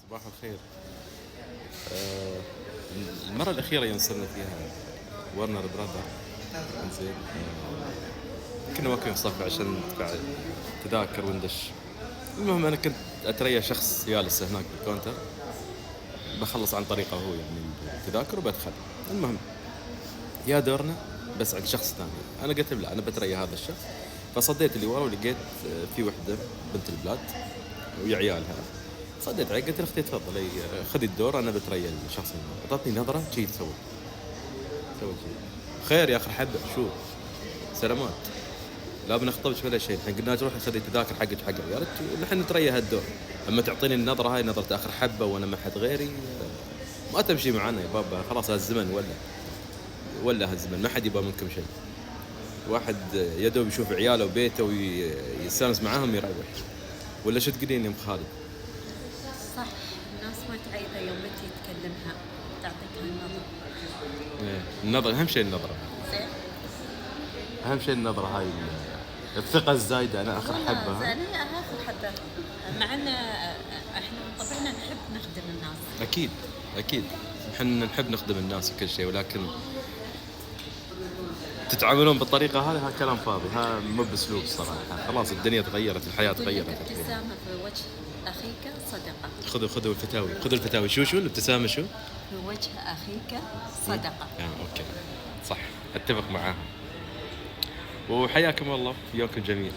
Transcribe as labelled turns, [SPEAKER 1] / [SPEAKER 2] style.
[SPEAKER 1] صباح الخير. آه، المرة الأخيرة يوم صرنا فيها ورنر براذر، انزين، كنا واقفين في صف عشان ندفع تذاكر وندش. المهم أنا كنت أتريا شخص جالس هناك بالكونتر، بخلص عن طريقه هو يعني التذاكر وبدخل. المهم يا دورنا بس عند شخص ثاني، أنا قلت له لا أنا بتريا هذا الشخص، فصديت اللي ورا ولقيت في وحدة بنت البلاد ويا عيالها. صديت عليه قلت له اختي تفضلي خذي الدور انا بتريا الشخص اللي اعطتني نظره شي تسوي شي خير يا اخي حبه شو سلامات لا بنخطبش ولا شيء. الحين قلنا تروح خذي تذاكر حقك حق عيالك نحن نتريا هالدور، اما تعطيني النظره هاي نظره اخر حبه وانا ما حد غيري ما تمشي معنا يا بابا. خلاص هالزمن ولا هالزمن ما حد يبغى منكم شيء. واحد يدوب يشوف عياله وبيته ويستانس معاهم يروح. ولا شو تقولين يا ام خالد؟
[SPEAKER 2] صح. الناس ما تعيدها يوم تجي تكلمها تعطيك هالنظرة.
[SPEAKER 1] النظرة أهم شيء النظرة.
[SPEAKER 2] زين.
[SPEAKER 1] أهم شيء النظرة هاي الثقة الزايدة أنا آخر حبة.
[SPEAKER 2] زين هي آخر حبة. مع إن إحنا طبعنا نحب نخدم الناس.
[SPEAKER 1] أكيد إحنا نحب نخدم الناس وكل شيء، ولكن تتعاملون بالطريقة هذه كلام فاضي، ها مو بأسلوب صراحة. خلاص الدنيا تغيرت، الحياة تغيرت.
[SPEAKER 2] الابتسامة في وجه أخيك صدقة.
[SPEAKER 1] خذوا الفتاوي. شو الابتسامة شو؟
[SPEAKER 2] في وجه أخيك صدقة.
[SPEAKER 1] أوكي صح، أتفق معاها. وحياكم الله، يومكم جميل.